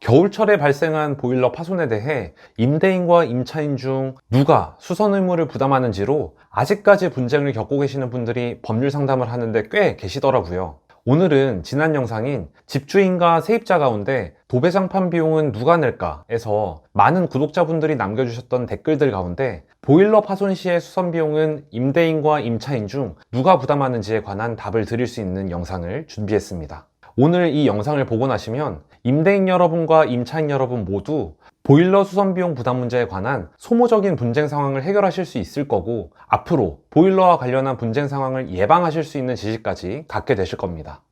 겨울철에 발생한 보일러 파손에 대해 임대인과 임차인 중 누가 수선 의무를 부담하는지로 아직까지 분쟁을 겪고 계시는 분들이 법률 상담을 하는데 꽤 계시더라고요. 오늘은 지난 영상인 집주인과 세입자 가운데 도배장판 비용은 누가 낼까에서 많은 구독자분들이 남겨주셨던 댓글들 가운데 보일러 파손 시의 수선 비용은 임대인과 임차인 중 누가 부담하는지에 관한 답을 드릴 수 있는 영상을 준비했습니다. 오늘 이 영상을 보고 나시면 임대인 여러분과 임차인 여러분 모두 보일러 수선 비용 부담 문제에 관한 소모적인 분쟁 상황을 해결하실 수 있을 거고, 앞으로 보일러와 관련한 분쟁 상황을 예방하실 수 있는 지식까지 갖게 되실 겁니다.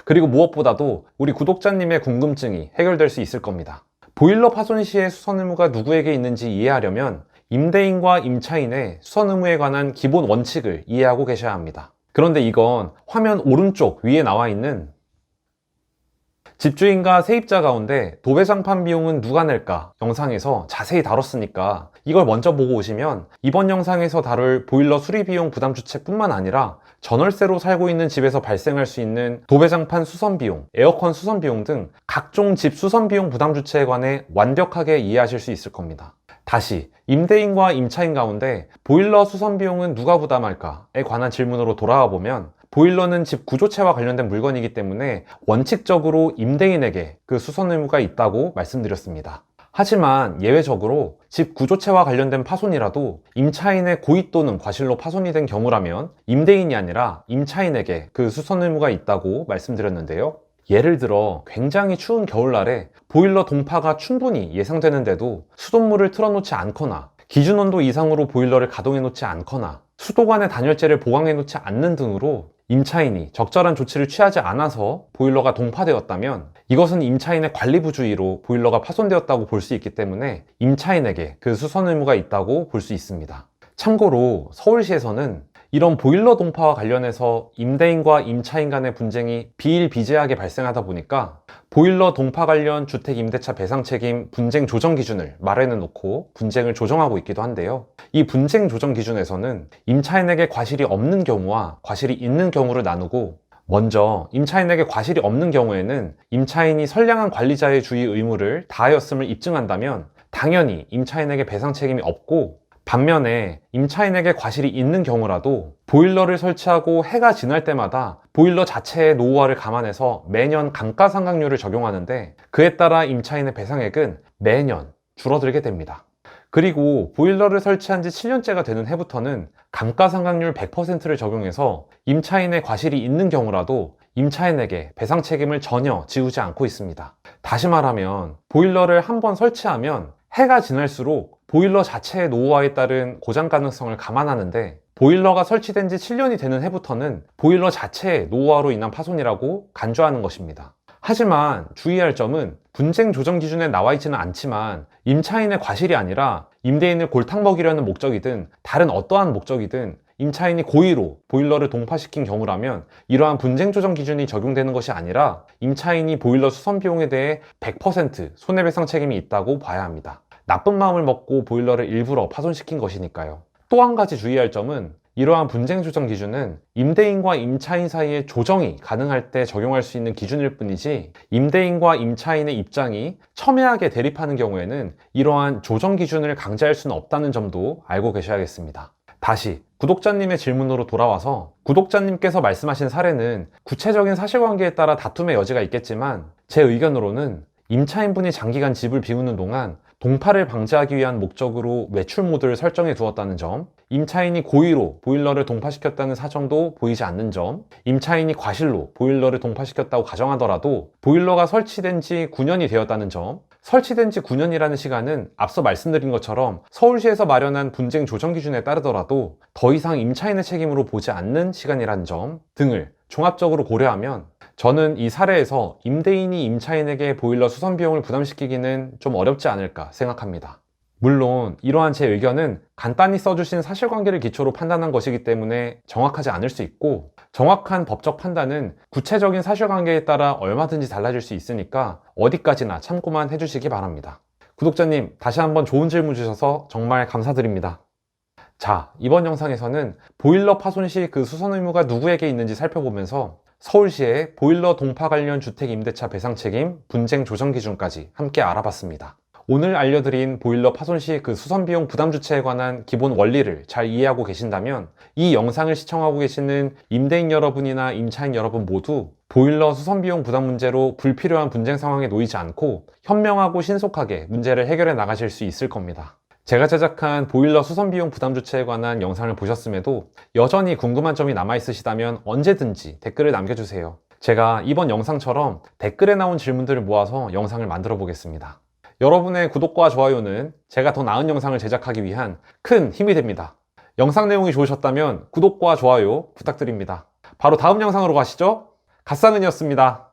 그리고 무엇보다도 우리 구독자님의 궁금증이 해결될 수 있을 겁니다. 보일러 파손 시의 수선 의무가 누구에게 있는지 이해하려면 임대인과 임차인의 수선 의무에 관한 기본 원칙을 이해하고 계셔야 합니다. 그런데 이건 화면 오른쪽 위에 나와 있는 집주인과 세입자 가운데 도배장판 비용은 누가 낼까 영상에서 자세히 다뤘으니까 이걸 먼저 보고 오시면 이번 영상에서 다룰 보일러 수리비용 부담 주체뿐만 아니라 전월세로 살고 있는 집에서 발생할 수 있는 도배장판 수선 비용, 에어컨 수선 비용 등 각종 집 수선 비용 부담 주체에 관해 완벽하게 이해하실 수 있을 겁니다. 다시 임대인과 임차인 가운데 보일러 수선 비용은 누가 부담할까에 관한 질문으로 돌아와 보면, 보일러는 집 구조체와 관련된 물건이기 때문에 원칙적으로 임대인에게 그 수선 의무가 있다고 말씀드렸습니다. 하지만 예외적으로 집 구조체와 관련된 파손이라도 임차인의 고의 또는 과실로 파손이 된 경우라면 임대인이 아니라 임차인에게 그 수선 의무가 있다고 말씀드렸는데요. 예를 들어 굉장히 추운 겨울날에 보일러 동파가 충분히 예상되는데도 수돗물을 틀어놓지 않거나 기준 온도 이상으로 보일러를 가동해 놓지 않거나 수도관의 단열재를 보강해 놓지 않는 등으로 임차인이 적절한 조치를 취하지 않아서 보일러가 동파되었다면 이것은 임차인의 관리부주의로 보일러가 파손되었다고 볼 수 있기 때문에 임차인에게 그 수선 의무가 있다고 볼 수 있습니다. 참고로 서울시에서는 이런 보일러 동파와 관련해서 임대인과 임차인 간의 분쟁이 비일비재하게 발생하다 보니까 보일러 동파 관련 주택임대차 배상 책임 분쟁 조정 기준을 마련해 놓고 분쟁을 조정하고 있기도 한데요. 이 분쟁 조정 기준에서는 임차인에게 과실이 없는 경우와 과실이 있는 경우를 나누고, 먼저 임차인에게 과실이 없는 경우에는 임차인이 선량한 관리자의 주의 의무를 다하였음을 입증한다면 당연히 임차인에게 배상 책임이 없고, 반면에 임차인에게 과실이 있는 경우라도 보일러를 설치하고 해가 지날 때마다 보일러 자체의 노후화를 감안해서 매년 감가상각률을 적용하는데, 그에 따라 임차인의 배상액은 매년 줄어들게 됩니다. 그리고 보일러를 설치한 지 7년째가 되는 해부터는 감가상각률 100%를 적용해서 임차인의 과실이 있는 경우라도 임차인에게 배상 책임을 전혀 지우지 않고 있습니다. 다시 말하면 보일러를 한번 설치하면 해가 지날수록 보일러 자체의 노후화에 따른 고장 가능성을 감안하는데, 보일러가 설치된 지 7년이 되는 해부터는 보일러 자체의 노후화로 인한 파손이라고 간주하는 것입니다. 하지만 주의할 점은 분쟁 조정 기준에 나와 있지는 않지만 임차인의 과실이 아니라 임대인을 골탕 먹이려는 목적이든 다른 어떠한 목적이든 임차인이 고의로 보일러를 동파시킨 경우라면 이러한 분쟁 조정 기준이 적용되는 것이 아니라 임차인이 보일러 수선 비용에 대해 100% 손해배상 책임이 있다고 봐야 합니다. 나쁜 마음을 먹고 보일러를 일부러 파손시킨 것이니까요. 또 한 가지 주의할 점은 이러한 분쟁 조정 기준은 임대인과 임차인 사이에 조정이 가능할 때 적용할 수 있는 기준일 뿐이지, 임대인과 임차인의 입장이 첨예하게 대립하는 경우에는 이러한 조정 기준을 강제할 수는 없다는 점도 알고 계셔야겠습니다. 다시 구독자님의 질문으로 돌아와서, 구독자님께서 말씀하신 사례는 구체적인 사실관계에 따라 다툼의 여지가 있겠지만 제 의견으로는 임차인분이 장기간 집을 비우는 동안 동파를 방지하기 위한 목적으로 외출 모드를 설정해 두었다는 점, 임차인이 고의로 보일러를 동파시켰다는 사정도 보이지 않는 점, 임차인이 과실로 보일러를 동파시켰다고 가정하더라도 보일러가 설치된 지 9년이 되었다는 점, 설치된 지 9년이라는 시간은 앞서 말씀드린 것처럼 서울시에서 마련한 분쟁 조정 기준에 따르더라도 더 이상 임차인의 책임으로 보지 않는 시간이라는 점 등을 종합적으로 고려하면 저는 이 사례에서 임대인이 임차인에게 보일러 수선 비용을 부담시키기는 좀 어렵지 않을까 생각합니다. 물론 이러한 제 의견은 간단히 써주신 사실관계를 기초로 판단한 것이기 때문에 정확하지 않을 수 있고, 정확한 법적 판단은 구체적인 사실관계에 따라 얼마든지 달라질 수 있으니까 어디까지나 참고만 해주시기 바랍니다. 구독자님, 다시 한번 좋은 질문 주셔서 정말 감사드립니다. 자, 이번 영상에서는 보일러 파손 시 그 수선 의무가 누구에게 있는지 살펴보면서 서울시의 보일러 동파 관련 주택 임대차 배상 책임, 분쟁 조정 기준까지 함께 알아봤습니다. 오늘 알려드린 보일러 파손 시 그 수선 비용 부담 주체에 관한 기본 원리를 잘 이해하고 계신다면 이 영상을 시청하고 계시는 임대인 여러분이나 임차인 여러분 모두 보일러 수선 비용 부담 문제로 불필요한 분쟁 상황에 놓이지 않고 현명하고 신속하게 문제를 해결해 나가실 수 있을 겁니다. 제가 제작한 보일러 수선 비용 부담 주체에 관한 영상을 보셨음에도 여전히 궁금한 점이 남아있으시다면 언제든지 댓글을 남겨주세요. 제가 이번 영상처럼 댓글에 나온 질문들을 모아서 영상을 만들어 보겠습니다. 여러분의 구독과 좋아요는 제가 더 나은 영상을 제작하기 위한 큰 힘이 됩니다. 영상 내용이 좋으셨다면 구독과 좋아요 부탁드립니다. 바로 다음 영상으로 가시죠. 갓사는이었습니다.